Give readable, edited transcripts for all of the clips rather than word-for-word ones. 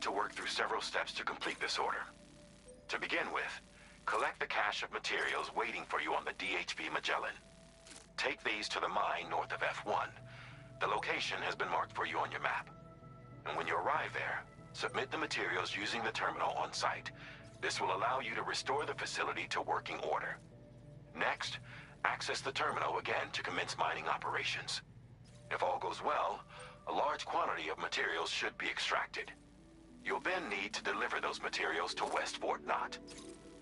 need to work through several steps to complete this order. To begin with, collect the cache of materials waiting for you on the DHB Magellan. Take these to the mine north of F1. The location has been marked for you on your map. And when you arrive there, submit the materials using the terminal on site. This will allow you to restore the facility to working order. Next, access the terminal again to commence mining operations. If all goes well, a large quantity of materials should be extracted. You'll then need to deliver those materials to West Fort Knot.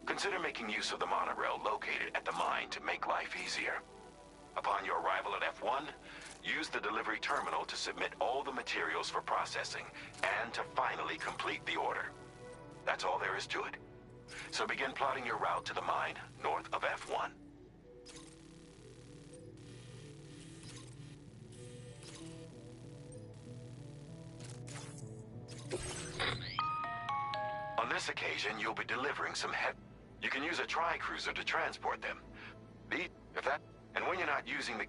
Consider making use of the monorail located at the mine to make life easier. Upon your arrival at F1, use the delivery terminal to submit all the materials for processing and to finally complete the order. That's all there is to it. So begin plotting your route to the mine north of F1. On this occasion, you'll be delivering some You can use a tri-cruiser to transport them. And when you're not using the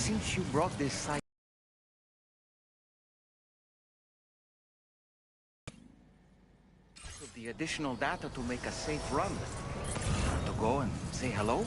Since you brought this site with the additional data to make a safe run, to go and say hello?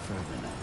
further now.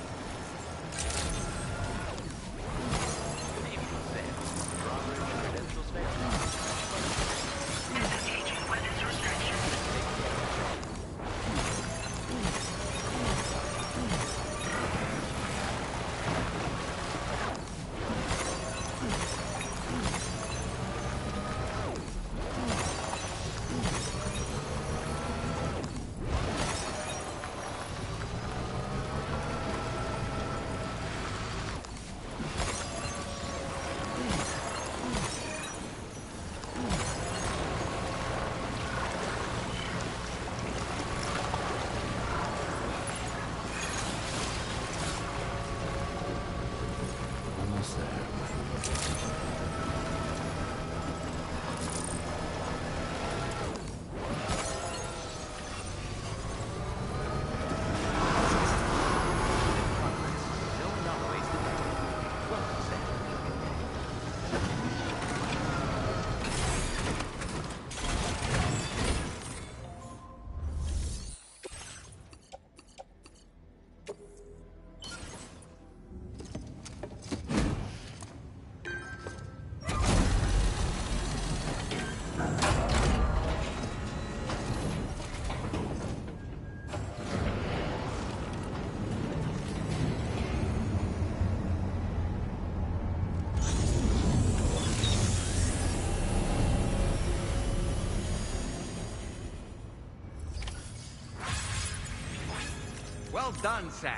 Well done, Sam.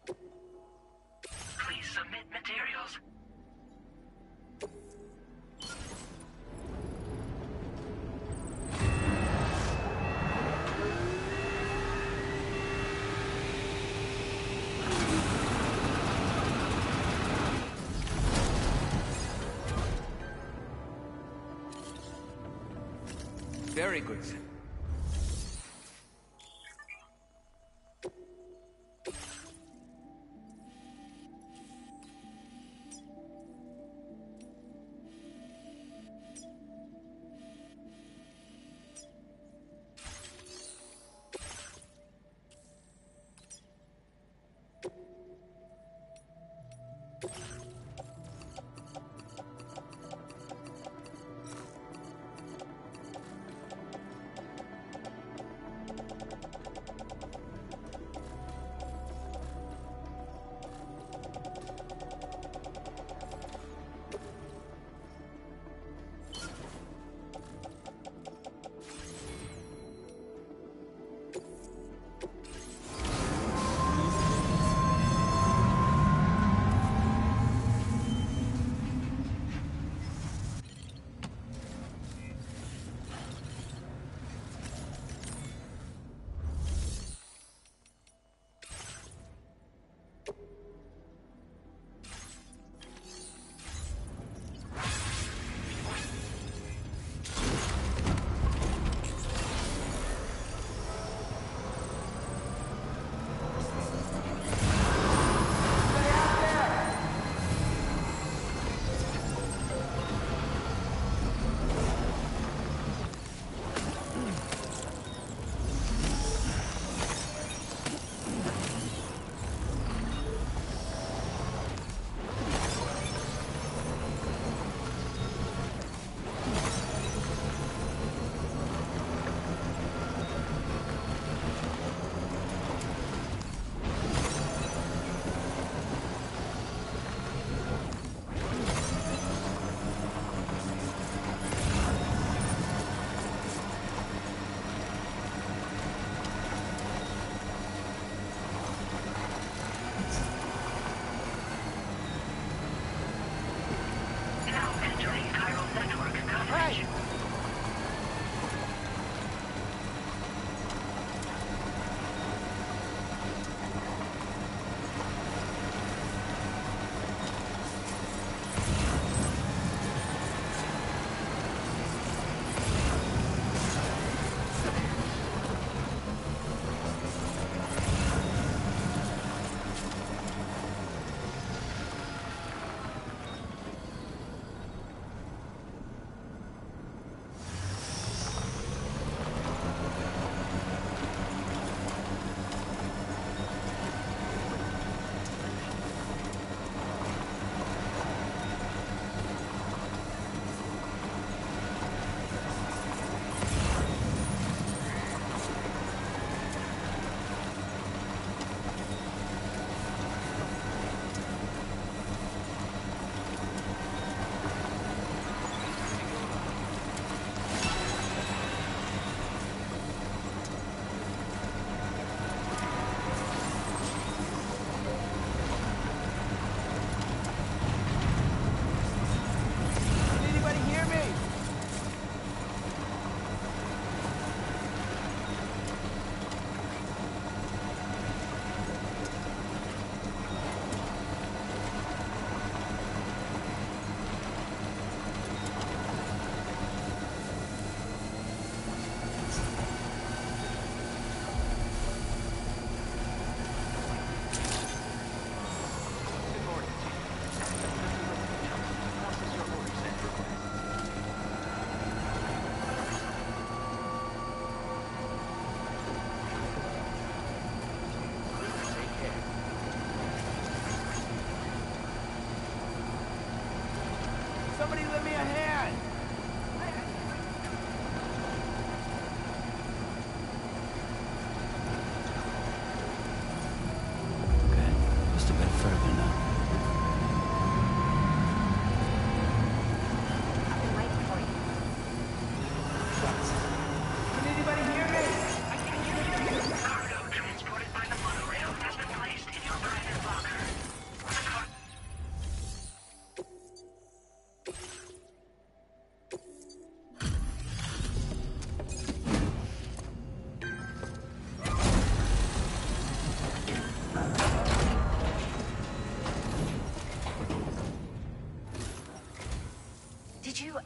Please submit materials. Very good, Sam.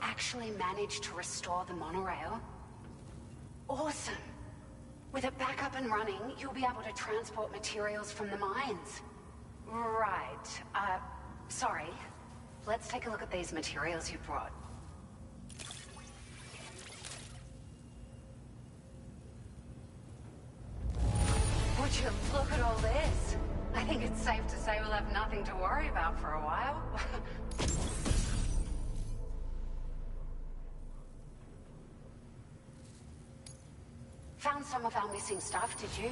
actually managed to restore the monorail? Awesome! With it back up and running, you'll be able to transport materials from the mines. Right. Sorry. Let's take a look at these materials you brought. Would you look at all this? I think it's safe to say we'll have nothing to worry about for a while. Found some of our missing stuff, did you?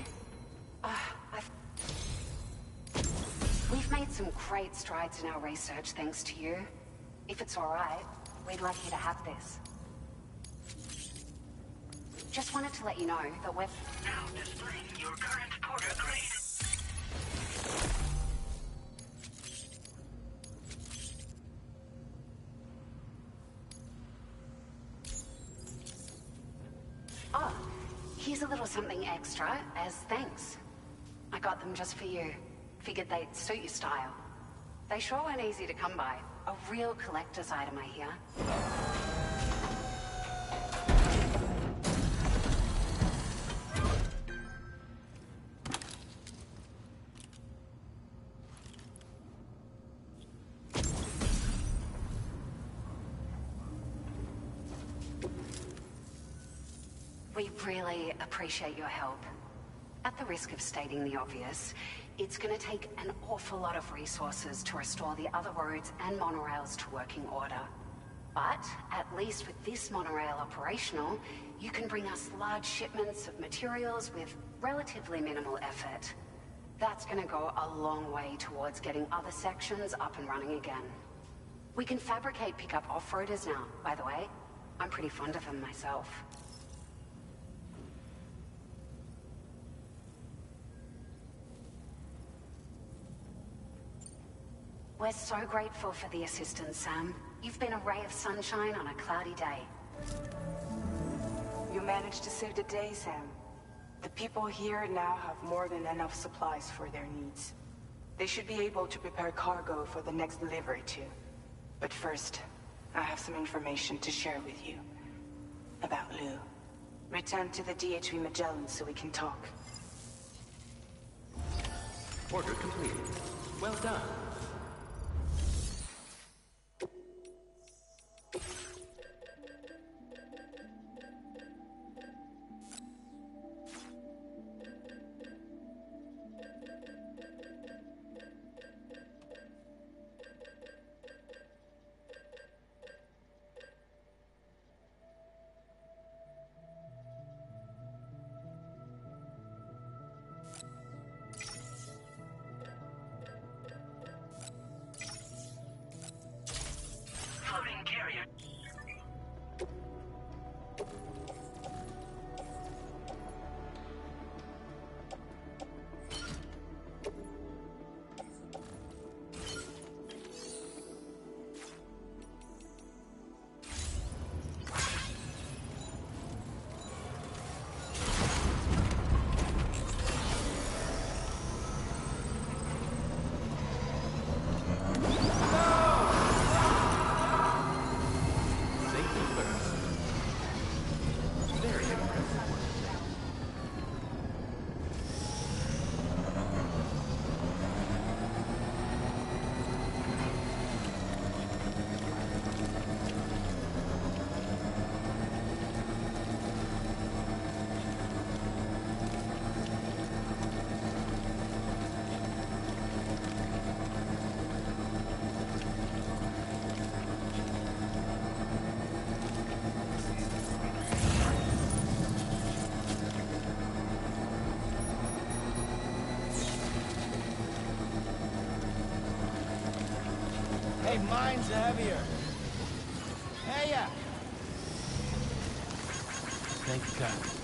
We've made some great strides in our research thanks to you. If it's alright, we'd like you to have this. Just wanted to let you know that we're... Now displaying your current porter grade. Oh, here's a little something extra as thanks. I got them just for you. Figured they'd suit your style. They sure weren't easy to come by. A real collector's item, I hear. We really appreciate your help. At the risk of stating the obvious, it's going to take an awful lot of resources to restore the other roads and monorails to working order. But, at least with this monorail operational, you can bring us large shipments of materials with relatively minimal effort. That's going to go a long way towards getting other sections up and running again. We can fabricate pickup off-roaders now, by the way. I'm pretty fond of them myself. We're so grateful for the assistance, Sam. You've been a ray of sunshine on a cloudy day. You managed to save the day, Sam. The people here now have more than enough supplies for their needs. They should be able to prepare cargo for the next delivery too. But first, I have some information to share with you. About Lou. Return to the DHV Magellan so we can talk. Order completed. Well done. Floating carrier. Safety first. Very impressive work. Hey, mine's heavier. Hey, ya! Thank you, God.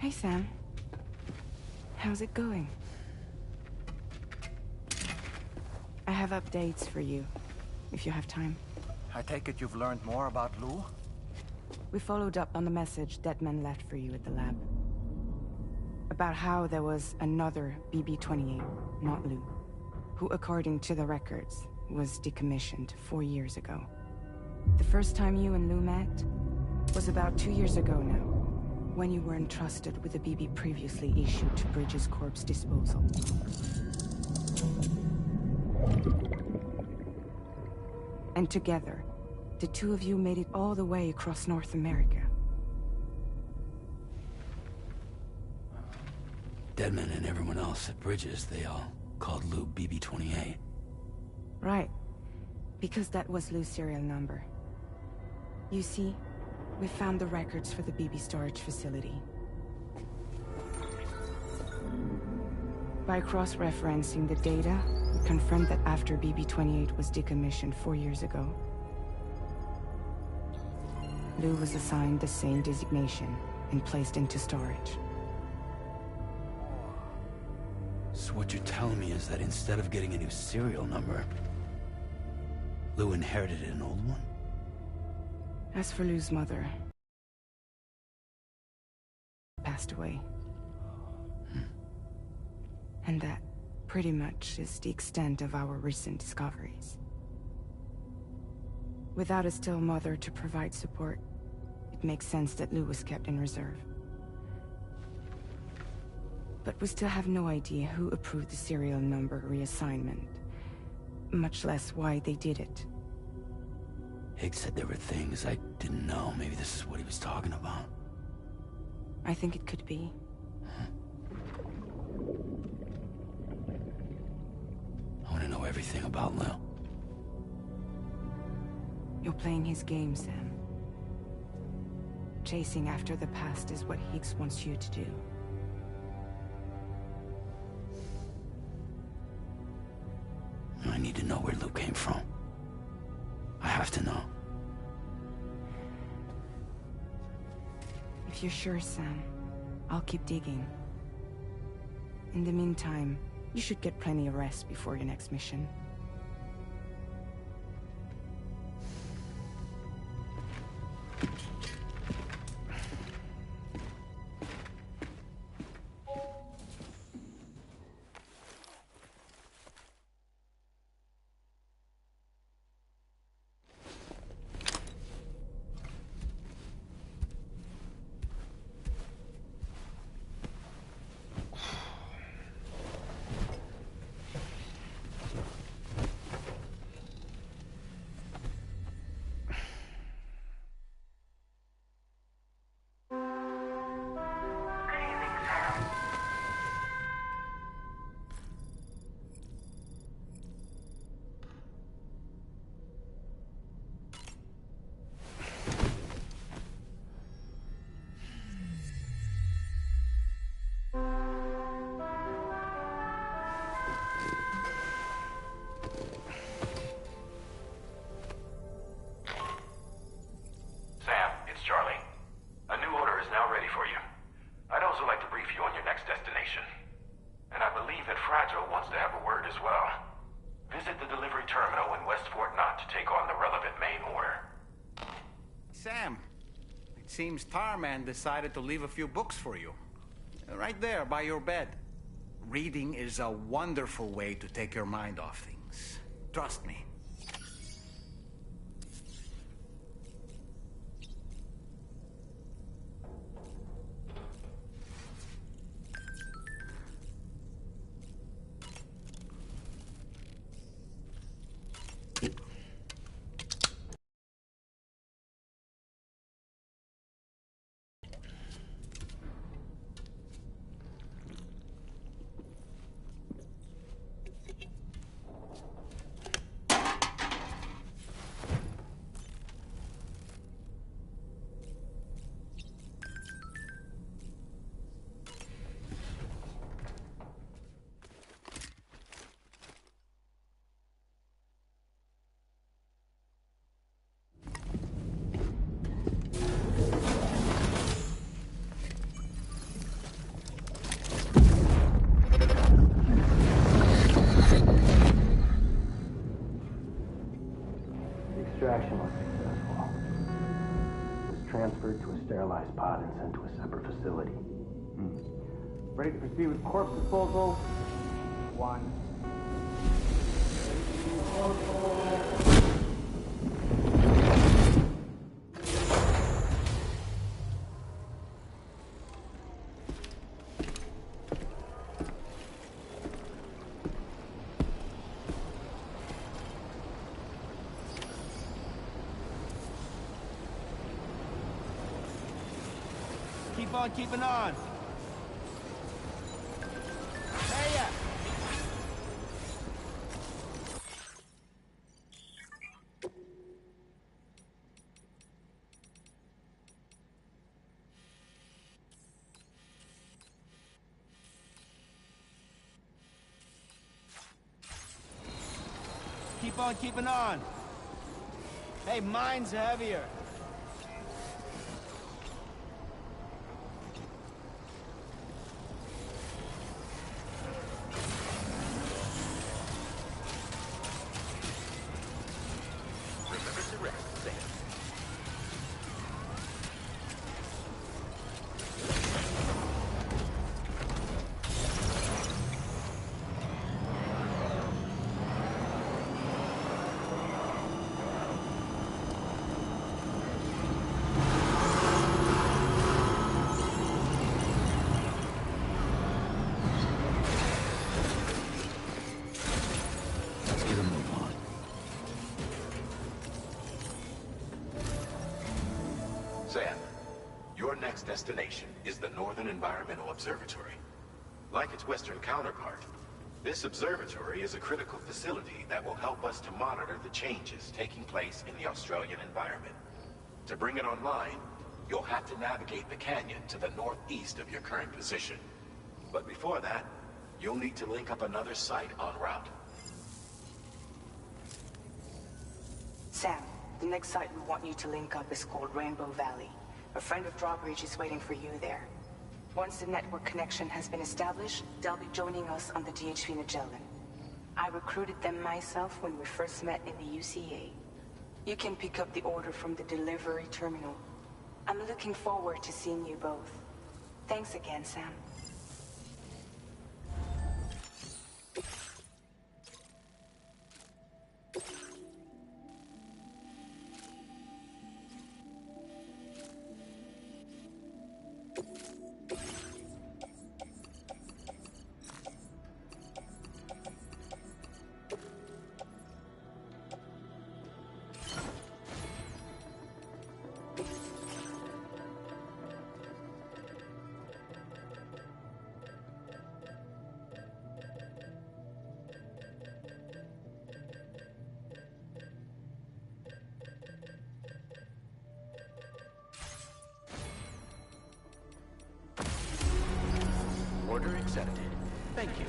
Hey, Sam. How's it going? I have updates for you, if you have time. I take it you've learned more about Lou? We followed up on the message Deadman left for you at the lab. About how there was another BB-28, not Lou, who, according to the records, was decommissioned 4 years ago. The first time you and Lou met was about 2 years ago now, when you were entrusted with a BB previously issued to Bridges Corp's disposal. And together, the two of you made it all the way across North America. Deadman and everyone else at Bridges, they all called Lou BB-28. Right. Because that was Lou's serial number. You see, we found the records for the BB storage facility. By cross-referencing the data, we confirmed that after BB-28 was decommissioned 4 years ago, Lou was assigned the same designation and placed into storage. So what you're telling me is that instead of getting a new serial number, Lou inherited an old one? As for Lou's mother, passed away. And that pretty much is the extent of our recent discoveries. Without a still mother to provide support, it makes sense that Lou was kept in reserve. But we still have no idea who approved the serial number reassignment, much less why they did it. Higgs said there were things I didn't know. Maybe this is what he was talking about. I think it could be. I want to know everything about Lou. You're playing his game, Sam. Chasing after the past is what Higgs wants you to do. I need to know where Lou came from. I have to know. If you're sure, Sam, I'll keep digging. In the meantime, you should get plenty of rest before your next mission. Seems Tarman decided to leave a few books for you. Right there, by your bed. Reading is a wonderful way to take your mind off things. Trust me. Extraction was successful. It was transferred to a sterilized pod and sent to a separate facility. Ready to proceed with corpse disposal? 1. Keep on keeping on. Hey, yeah. Keep on keeping on. Hey, mine's heavier. Sam, your next destination is the Northern Environmental Observatory. Like its Western counterpart, this observatory is a critical facility that will help us to monitor the changes taking place in the Australian environment. To bring it online, you'll have to navigate the canyon to the northeast of your current position. But before that, you'll need to link up another site en route. Sam, the next site we want you to link up is called Rainbow Valley. A friend of Drawbridge is waiting for you there. Once the network connection has been established, they'll be joining us on the DHP Magellan. I recruited them myself when we first met in the UCA. You can pick up the order from the delivery terminal. I'm looking forward to seeing you both. Thanks again, Sam. Order accepted. Thank you.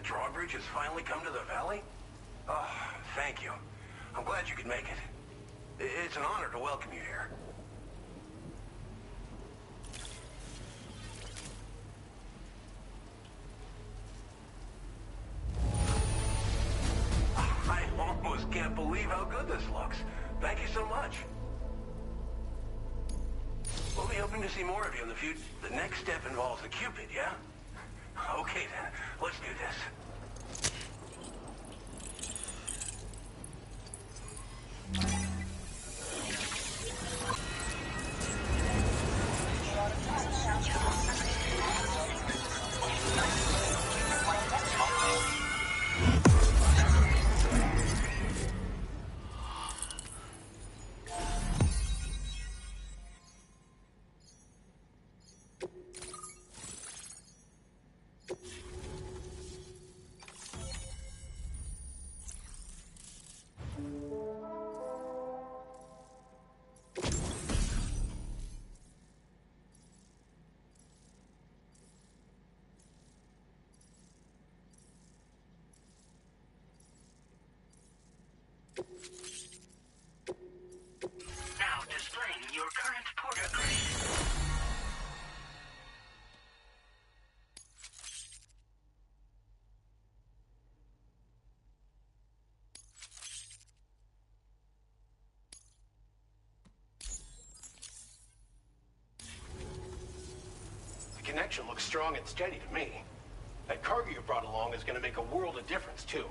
drawbridge has finally come to the valley? Oh, thank you. I'm glad you could make it. It's an honor to welcome you here. I almost can't believe how good this looks. Thank you so much. We'll be hoping to see more of you in the future. The next step involves the Cupid, yeah? Okay then, let's do this. Now displaying your current porter grade. The connection looks strong and steady to me. That cargo you brought along is going to make a world of difference, too.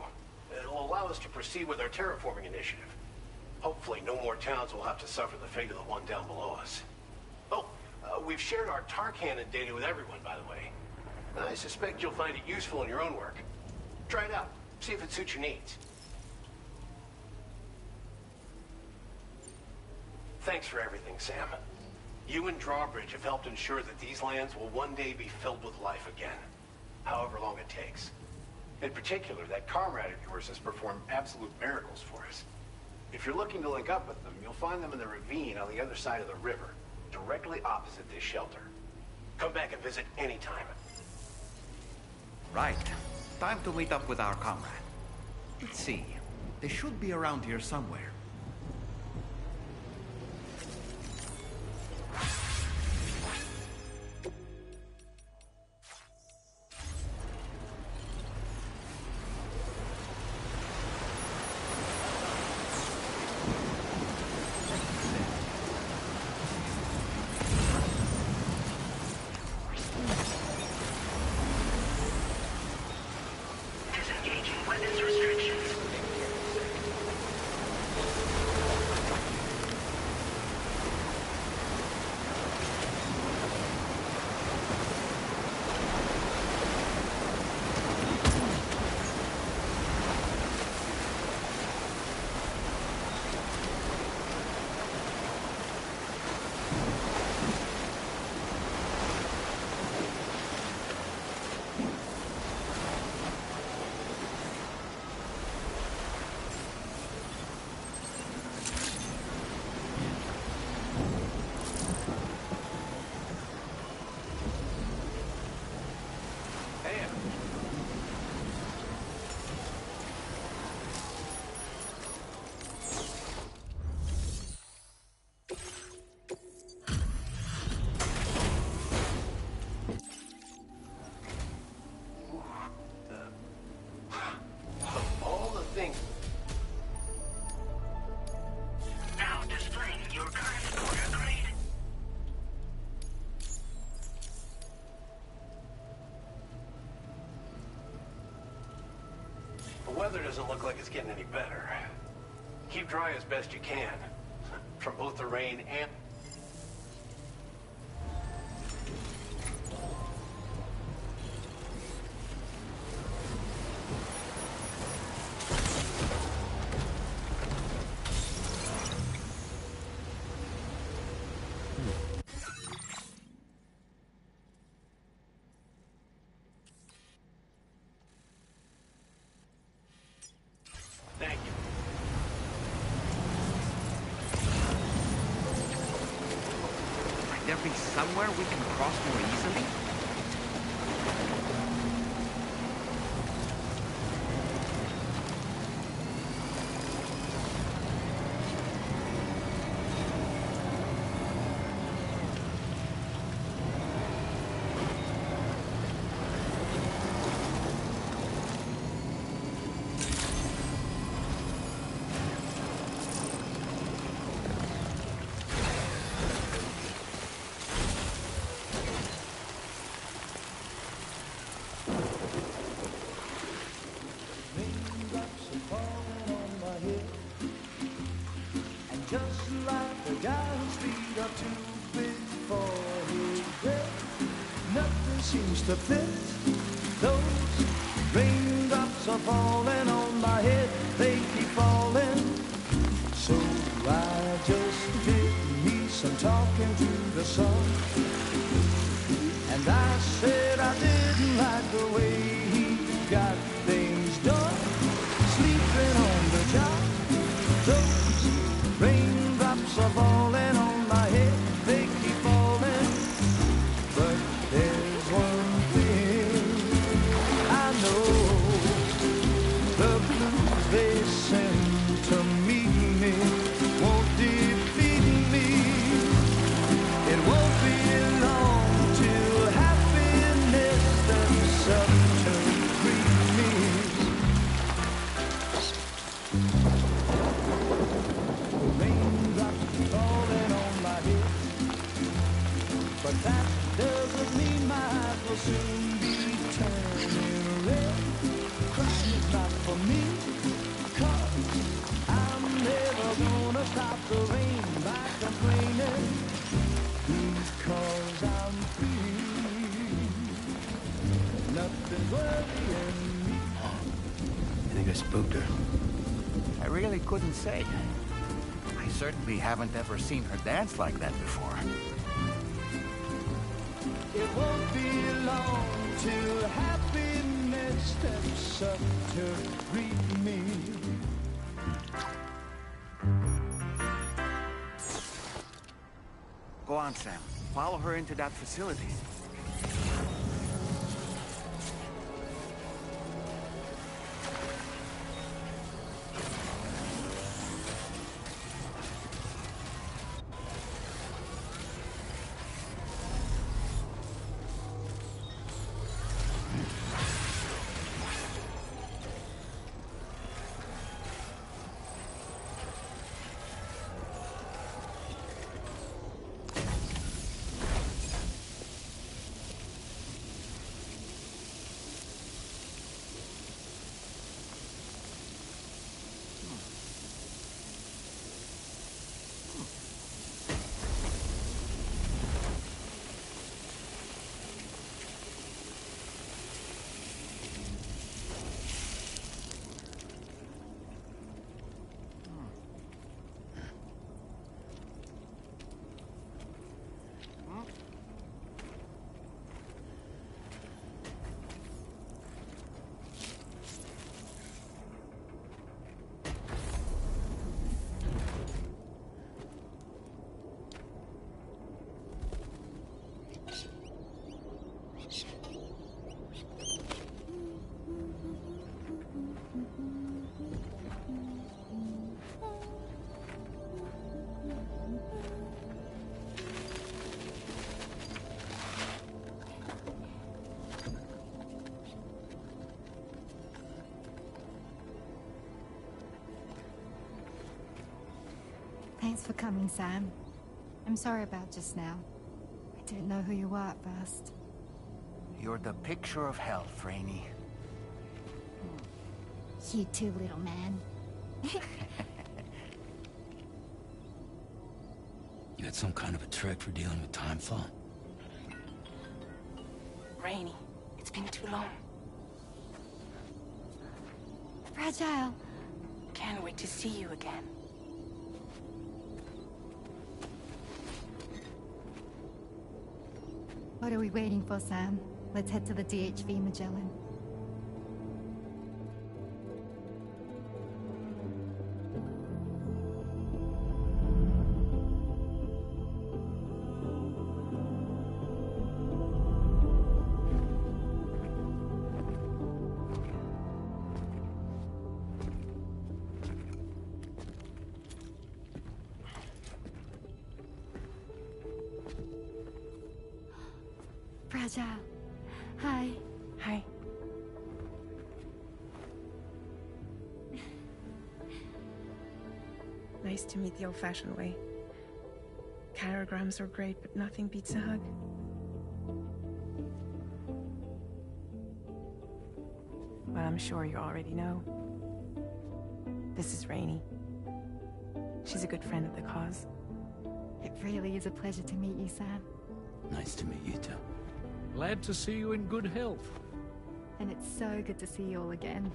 It'll allow us to proceed with our terraforming initiative. Hopefully, no more towns will have to suffer the fate of the one down below us. Oh, we've shared our tar cannon data with everyone, by the way. I suspect you'll find it useful in your own work. Try it out. See if it suits your needs. Thanks for everything, Sam. You and Drawbridge have helped ensure that these lands will one day be filled with life again, however long it takes. In particular, that comrade of yours has performed absolute miracles for us. If you're looking to link up with them, you'll find them in the ravine on the other side of the river, directly opposite this shelter. Come back and visit anytime. Right. Time to meet up with our comrade. Let's see. They should be around here somewhere. Disengaging weapons restrictions. Now displaying your current porter grade. The weather doesn't look like it's getting any better. Keep dry as best you can, from both the rain and... Thank you. Might there be somewhere we can cross more easily? too big for his bed. Nothing seems to fit. Those raindrops are falling on my head. They keep falling. So I just did me some talking to the sun. And I said I didn't like the way he got things done. Sleeping on the job. Those raindrops are falling on my head. They keep falling. But there's one thing I know. The blues they send to meet me won't defeat me. It won't be long till happiness themselves to greet me. Raindrops falling on my head, but that doesn't mean my eyes will soon be turning red. Crying's not for me, 'cause I'm never gonna stop the rain by complaining, because I'm free. Nothing's worrying me. You think I spooked her? I really couldn't say. I certainly haven't ever seen her dance like that before. It won't be long till happiness steps up to greet me. Go on, Sam. Follow her into that facility. Thanks for coming, Sam. I'm sorry about just now. I didn't know who you were at first. You're the picture of health, Rainey. You too, little man. You got some kind of a trick for dealing with time flow? Rainey, it's been too long. Fragile. Can't wait to see you again. What are we waiting for, Sam? Let's head to the DHV Magellan. Fragile. Hi. Hi. Nice to meet the old-fashioned way. Carograms are great, but nothing beats a hug. Well, I'm sure you already know. This is Rainey. She's a good friend of the cause. It really is a pleasure to meet you, Sam. Nice to meet you too. Glad to see you in good health. And it's so good to see you all again.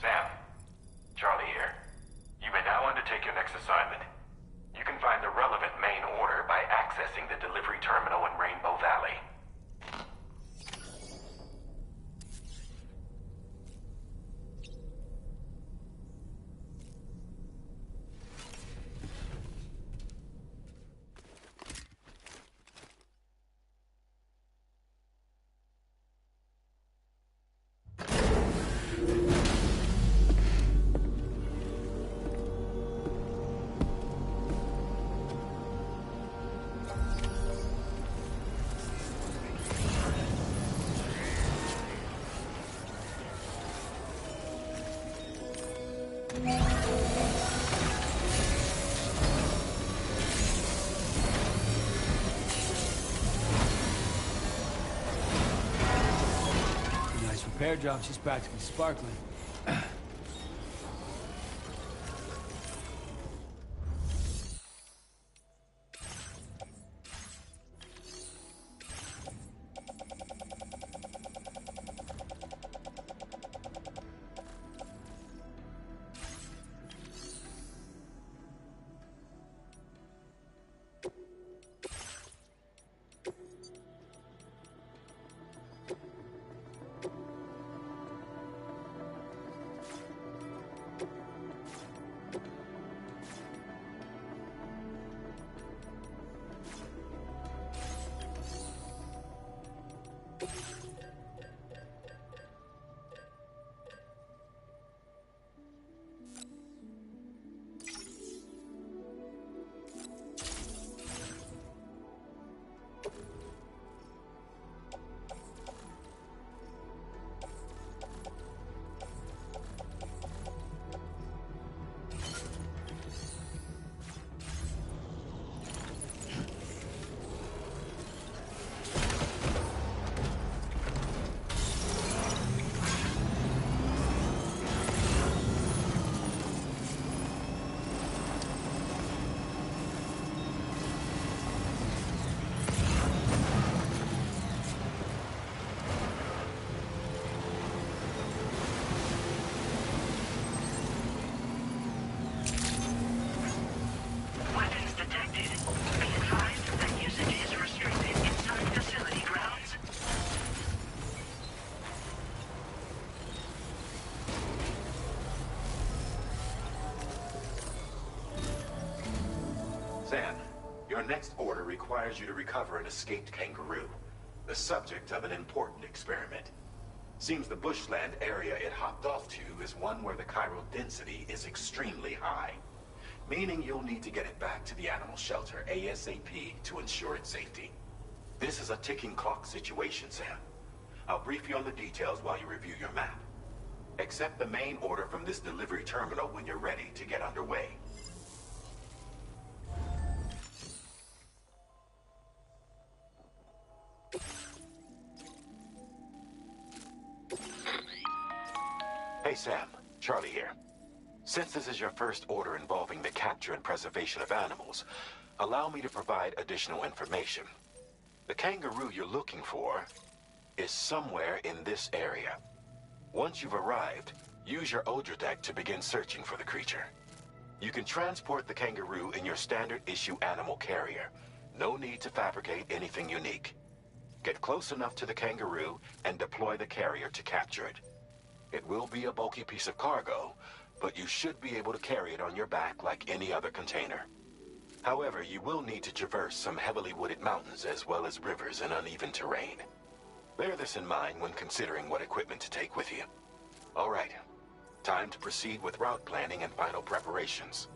Sam, Charlie here. You may now undertake your next assignment. You can find the relevant main order by accessing the delivery terminal in Rainbow Valley. Nice repair job. She's practically sparkling. Weapons detected. Be advised that usage is restricted inside facility grounds. Sam, your next order requires you to recover an escaped kangaroo, the subject of an important experiment. Seems the bushland area it hopped off to is one where the chiral density is extremely high, meaning you'll need to get it back to the animal shelter ASAP to ensure its safety. This is a ticking clock situation, Sam. I'll brief you on the details while you review your map. Accept the main order from this delivery terminal when you're ready to get underway. Hey Sam, Charlie here. Since this is your first order involving the capture and preservation of animals, allow me to provide additional information. The kangaroo you're looking for is somewhere in this area. Once you've arrived, use your Odra deck to begin searching for the creature. You can transport the kangaroo in your standard issue animal carrier. No need to fabricate anything unique. Get close enough to the kangaroo and deploy the carrier to capture it. It will be a bulky piece of cargo, but you should be able to carry it on your back like any other container. However, you will need to traverse some heavily wooded mountains as well as rivers and uneven terrain. Bear this in mind when considering what equipment to take with you. All right. Time to proceed with route planning and final preparations.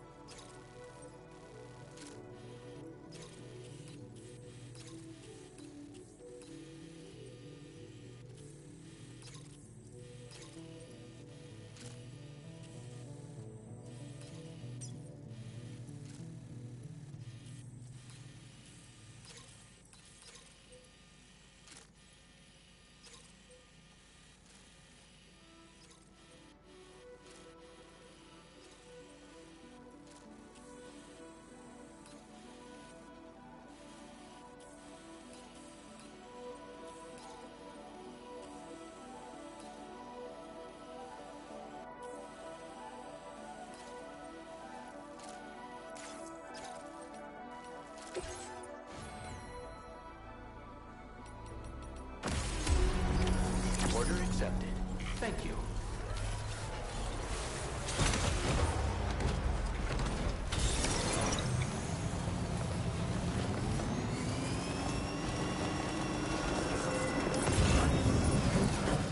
Order accepted. Thank you.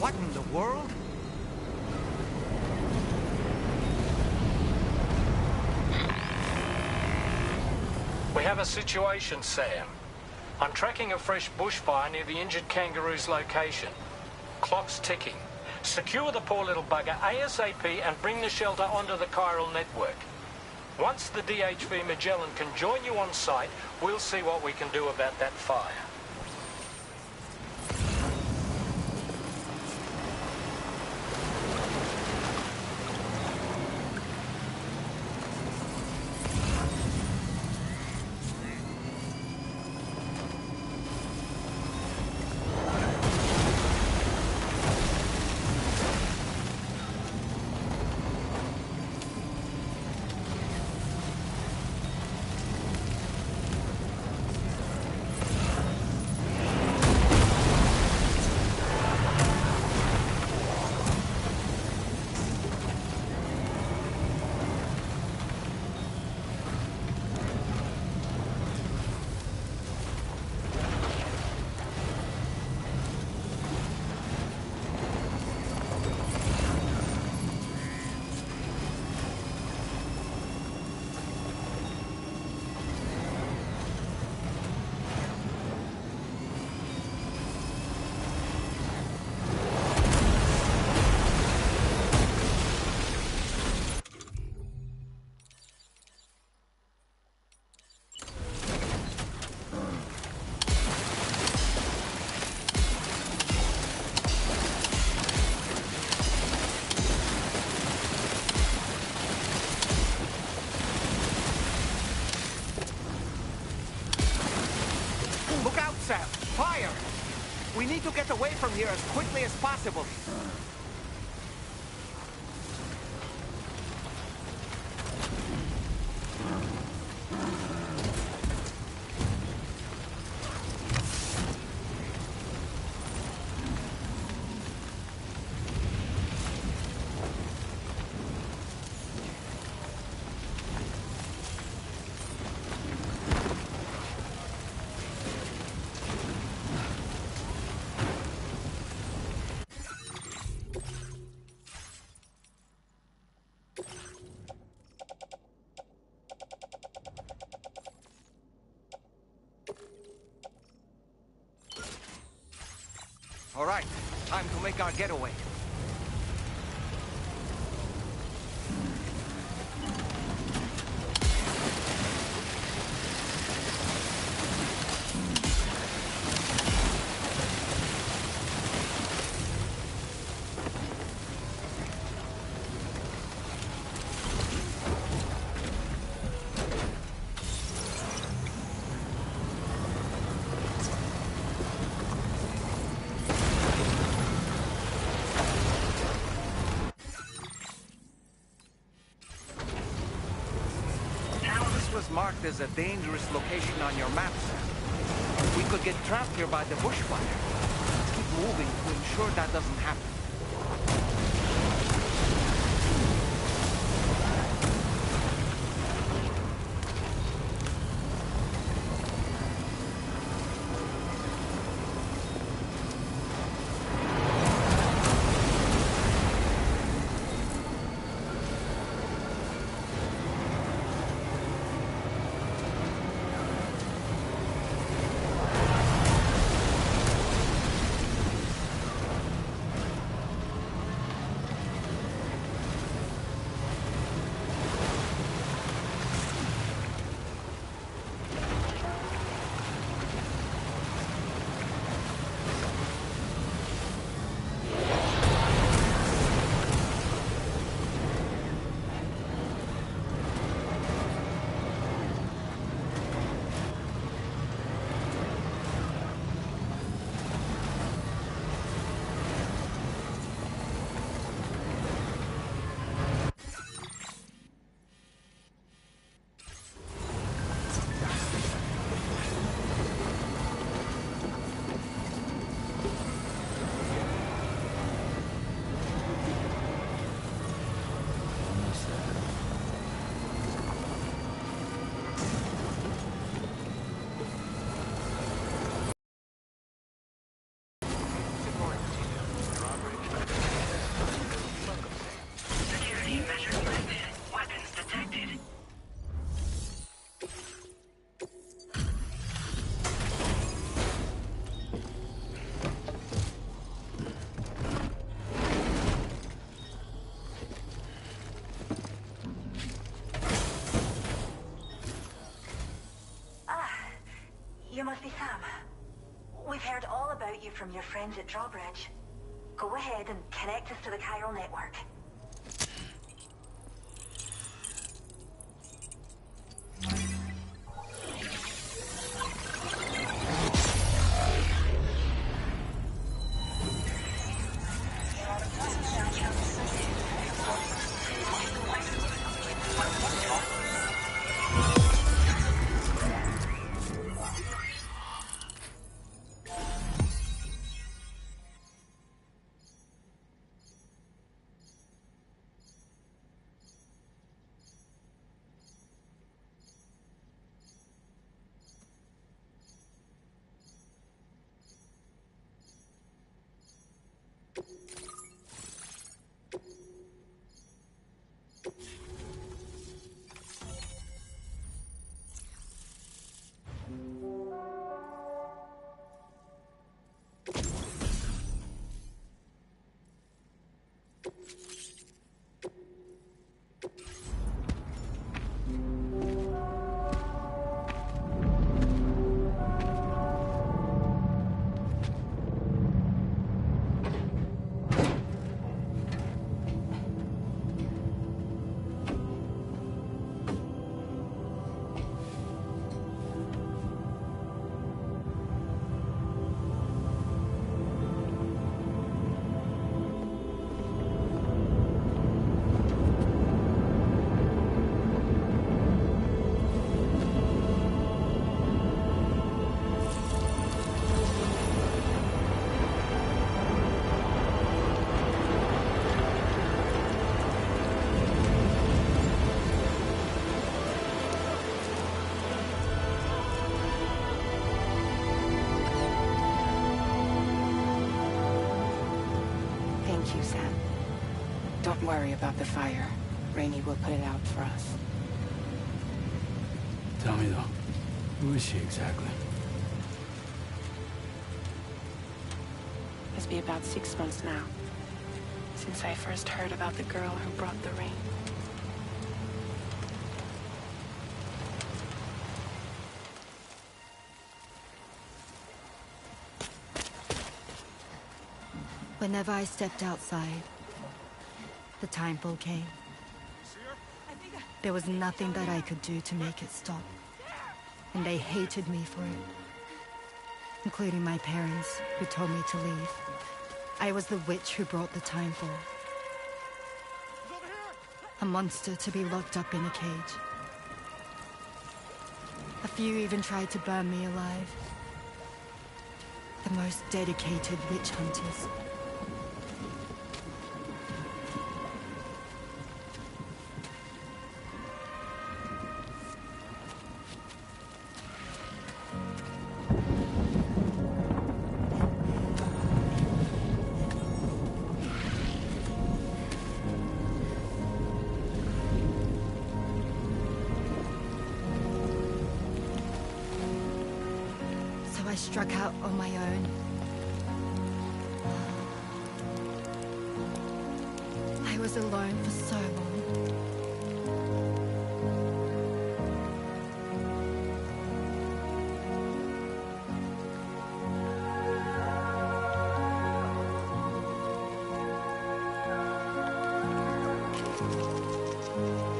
What in the world? We have a situation, Sam. I'm tracking a fresh bushfire near the injured kangaroo's location. Clock's ticking. Secure the poor little bugger ASAP and bring the shelter onto the chiral network. Once the DHV Magellan can join you on site, we'll see what we can do about that fire. We need to get away from here as quickly as possible. All right, time to make our getaway. Marked as a dangerous location on your map, sir. We could get trapped here by the bushfire. Let's keep moving to ensure that doesn't happen. about you from your friends at Drawbridge. Go ahead and connect us to the chiral network. Thank you, Sam. Don't worry about the fire. Rainey will put it out for us. Tell me though, who is she exactly? It's been about 6 months now, since I first heard about the girl who brought the rain. Whenever I stepped outside, the timefall came. There was nothing that I could do to make it stop. And they hated me for it. Including my parents, who told me to leave. I was the witch who brought the timefall. A monster to be locked up in a cage. A few even tried to burn me alive. The most dedicated witch hunters. I struck out on my own. I was alone for so long.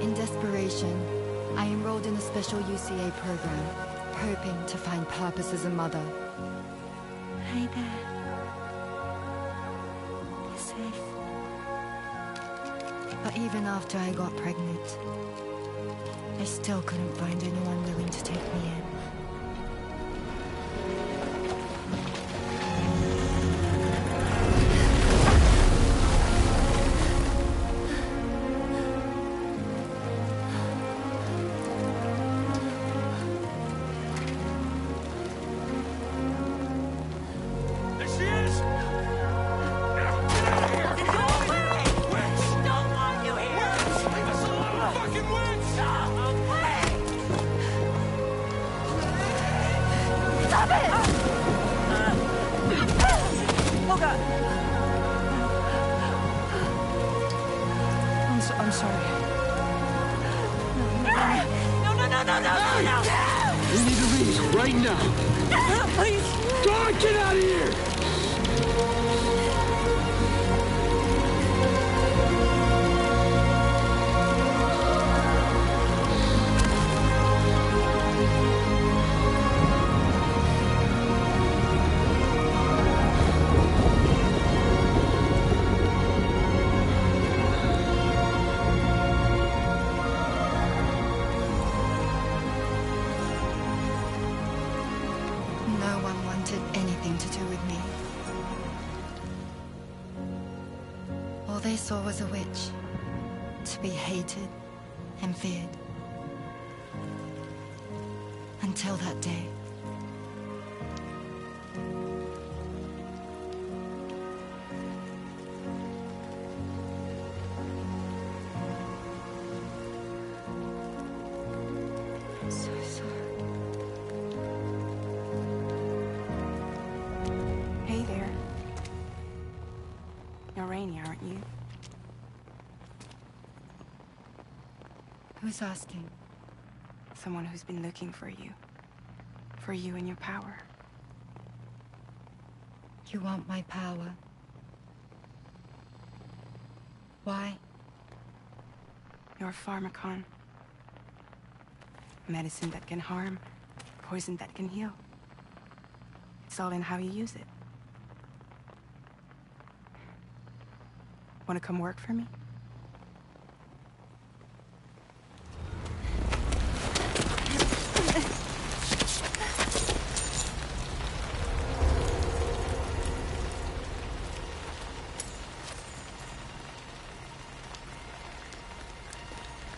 In desperation, I enrolled in a special UCA program. Hoping to find purpose as a mother. Hi there. You're safe. But even after I got pregnant, I still couldn't find anyone willing to take me in. I'm sorry. We need to leave right now. Please. God, get out of here! they saw was a witch, to be hated and feared. Until that day. So sorry. Hey there. You're Rainey, aren't you? Who's asking? Someone who's been looking for you. For you and your power. You want my power? Why? You're a pharmacon. Medicine that can harm, poison that can heal. It's all in how you use it. Want to come work for me?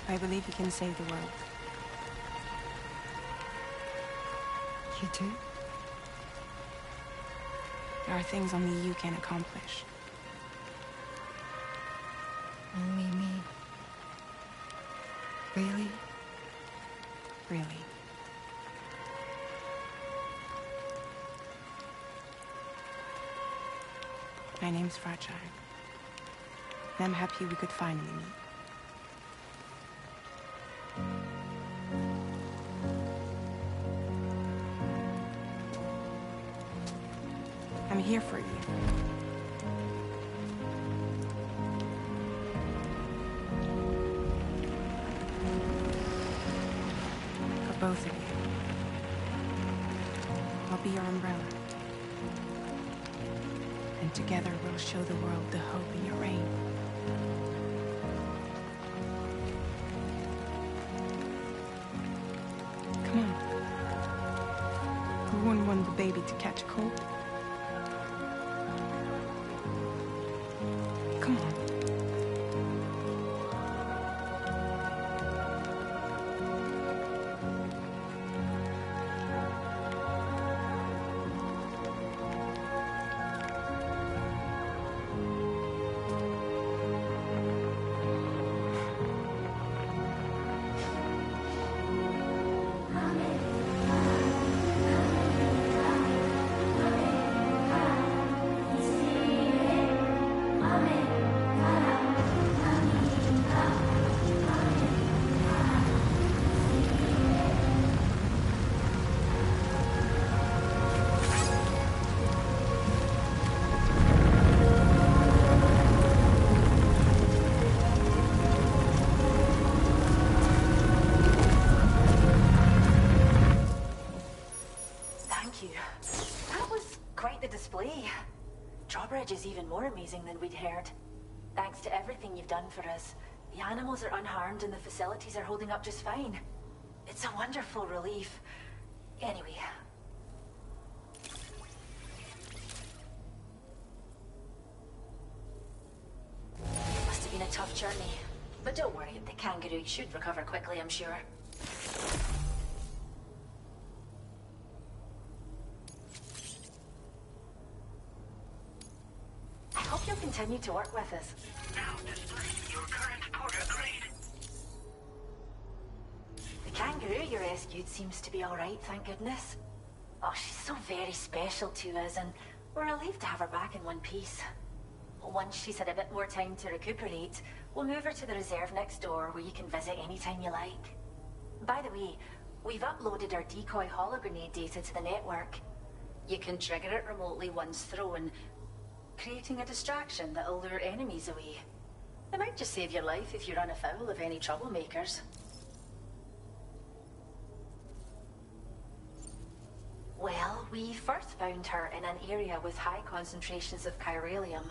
I believe you can save the world. You do? There are things only you can accomplish. Only me. Really? Really. My name's Fragile. And I'm happy we could finally meet. I'm here for you. For both of you. I'll be your umbrella. And together we'll show the world the hope in your reign. Come on. Who wouldn't want the baby to catch a cold? Come on. Is even more amazing than we'd heard. Thanks to everything you've done for us, the animals are unharmed and the facilities are holding up just fine. It's a wonderful relief. Anyway. Must have been a tough journey. But don't worry, the kangaroo should recover quickly, I'm sure. You'll continue to work with us. Now display your current porter grade. The kangaroo you rescued seems to be all right, thank goodness. Oh, she's so very special to us, and we're relieved to have her back in one piece. Once she's had a bit more time to recuperate, we'll move her to the reserve next door, where you can visit anytime you like. By the way, we've uploaded our decoy hologrenade data to the network. You can trigger it remotely once thrown, creating a distraction that'll lure enemies away. It might just save your life if you run afoul of any troublemakers. Well, we first found her in an area with high concentrations of chiralium.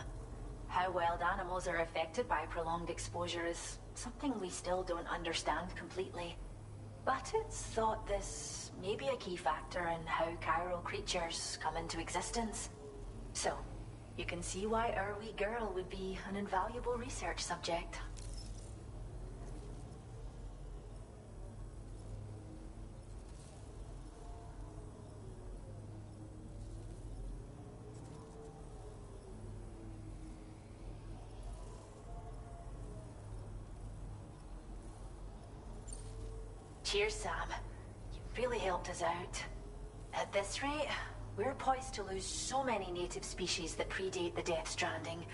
How wild animals are affected by prolonged exposure is something we still don't understand completely. But it's thought this may be a key factor in how chiral creatures come into existence. So, You can see why our wee girl would be an invaluable research subject. Cheers, Sam. You really helped us out. At this rate, we're poised to lose so many native species that predate the Death Stranding.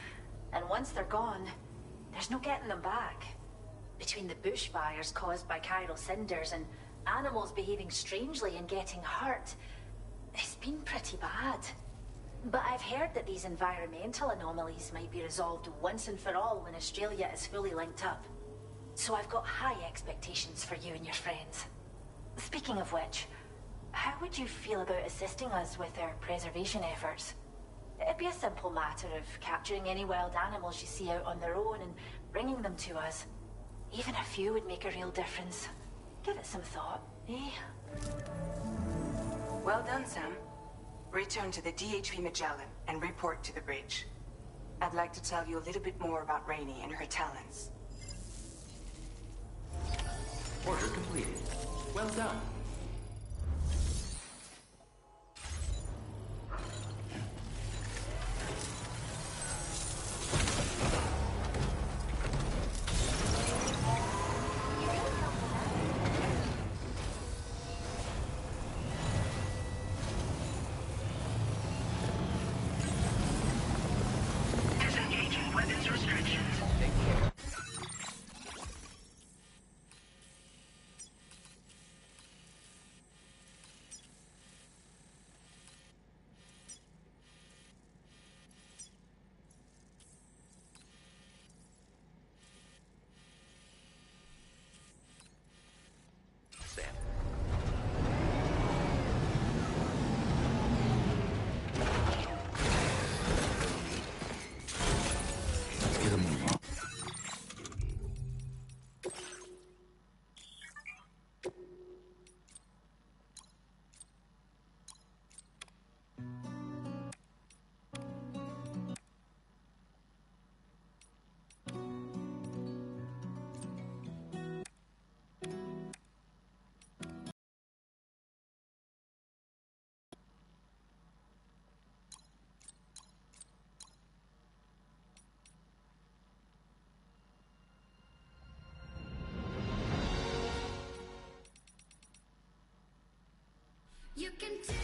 And once they're gone, there's no getting them back. Between the bushfires caused by chiral cinders and animals behaving strangely and getting hurt, it's been pretty bad. But I've heard that these environmental anomalies might be resolved once and for all when Australia is fully linked up. So I've got high expectations for you and your friends. Speaking of which, how would you feel about assisting us with our preservation efforts? It'd be a simple matter of capturing any wild animals you see out on their own and bringing them to us. Even a few would make a real difference. Give it some thought, eh? Well done, Sam. Return to the DHP Magellan and report to the bridge. I'd like to tell you a little bit more about Rainey and her talents. Order completed. Well done. Disengaging weapons restrictions. Take care. Sam. Let's get a move on. You can take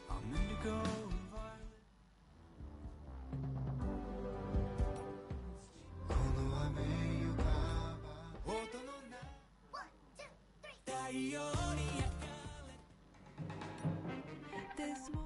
I'm indigo and violet. この雨よかば音のない太陽に焼かれ This more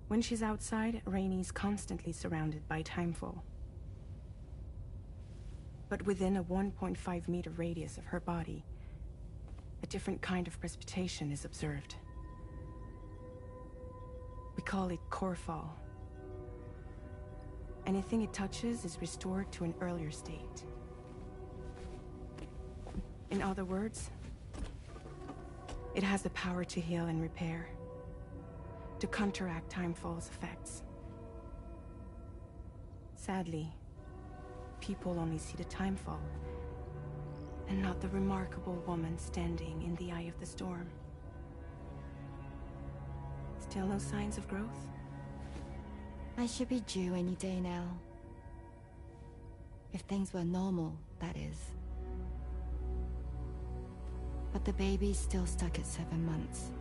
When she's outside, Rainey's constantly surrounded by timefall. But within a 1.5-meter radius of her body, a different kind of precipitation is observed. We call it core fall. Anything it touches is restored to an earlier state. In other words, it has the power to heal and repair, to counteract timefall's effects. Sadly, people only see the timefall, and not the remarkable woman standing in the eye of the storm. Still no signs of growth? I should be due any day now. If things were normal, that is. But the baby's still stuck at 7 months.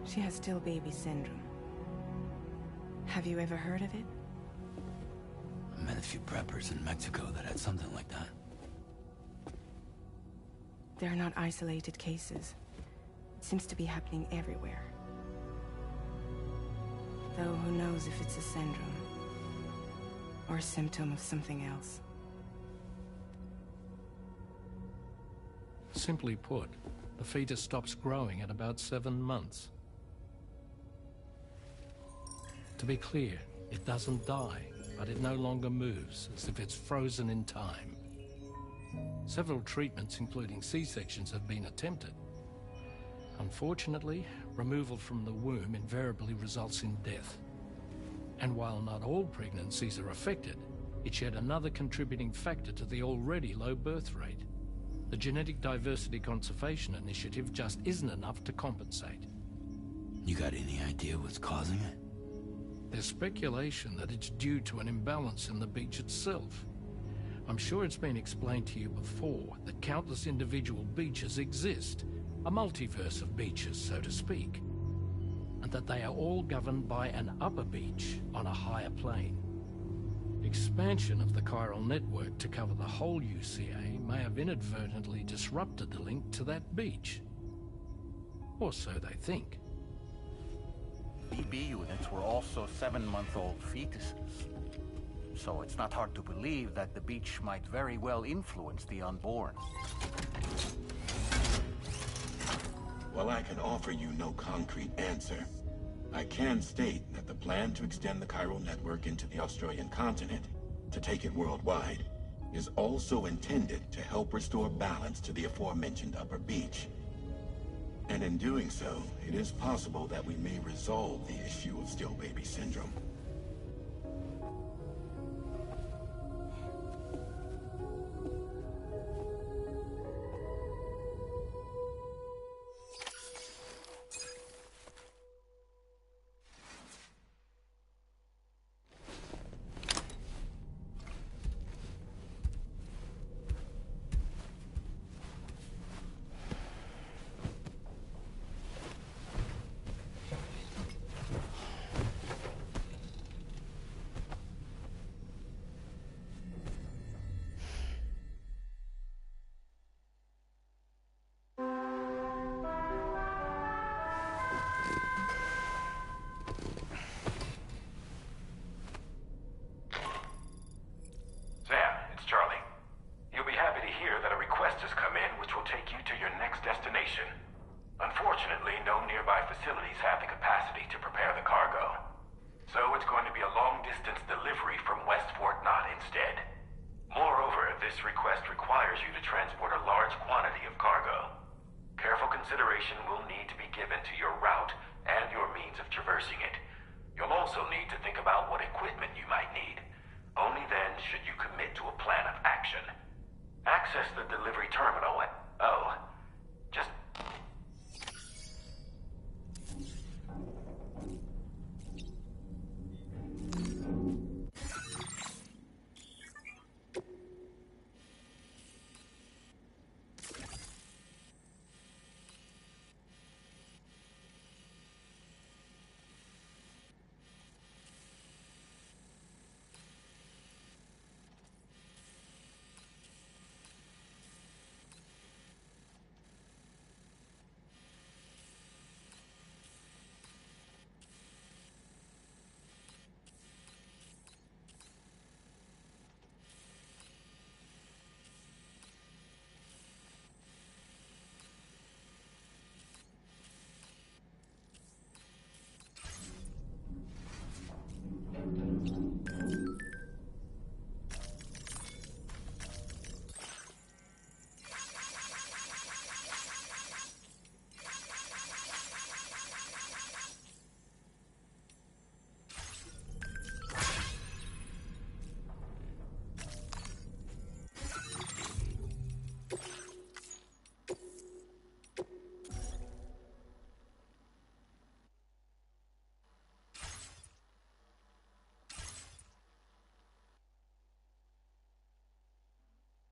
She has still baby syndrome. Have you ever heard of it? I met a few preppers in Mexico that had something like that. They're not isolated cases. It seems to be happening everywhere. Though who knows if it's a syndrome or a symptom of something else. Simply put, the fetus stops growing at about 7 months. To be clear, it doesn't die, but it no longer moves, as if it's frozen in time. Several treatments, including C-sections, have been attempted. Unfortunately, removal from the womb invariably results in death. And while not all pregnancies are affected, it's yet another contributing factor to the already low birth rate. The Genetic Diversity Conservation Initiative just isn't enough to compensate. You got any idea what's causing it? There's speculation that it's due to an imbalance in the beach itself. I'm sure it's been explained to you before that countless individual beaches exist, a multiverse of beaches, so to speak, and that they are all governed by an upper beach on a higher plane. Expansion of the chiral network to cover the whole UCA may have inadvertently disrupted the link to that beach. Or so they think. BB units were also 7-month-old fetuses. So it's not hard to believe that the beach might very well influence the unborn. While I can offer you no concrete answer, I can state that the plan to extend the chiral network into the Australian continent, to take it worldwide, is also intended to help restore balance to the aforementioned upper beach. And in doing so, it is possible that we may resolve the issue of still baby syndrome. Unfortunately, no nearby facilities have the capacity to prepare the cargo. So it's going to be a long-distance delivery from West Fort Knott instead. Moreover, this request requires you to transport a large quantity of cargo. Careful consideration will need to be given to your route and your means of traversing it. You'll also need to think about what equipment you might need. Only then should you commit to a plan of action. Access the delivery terminal at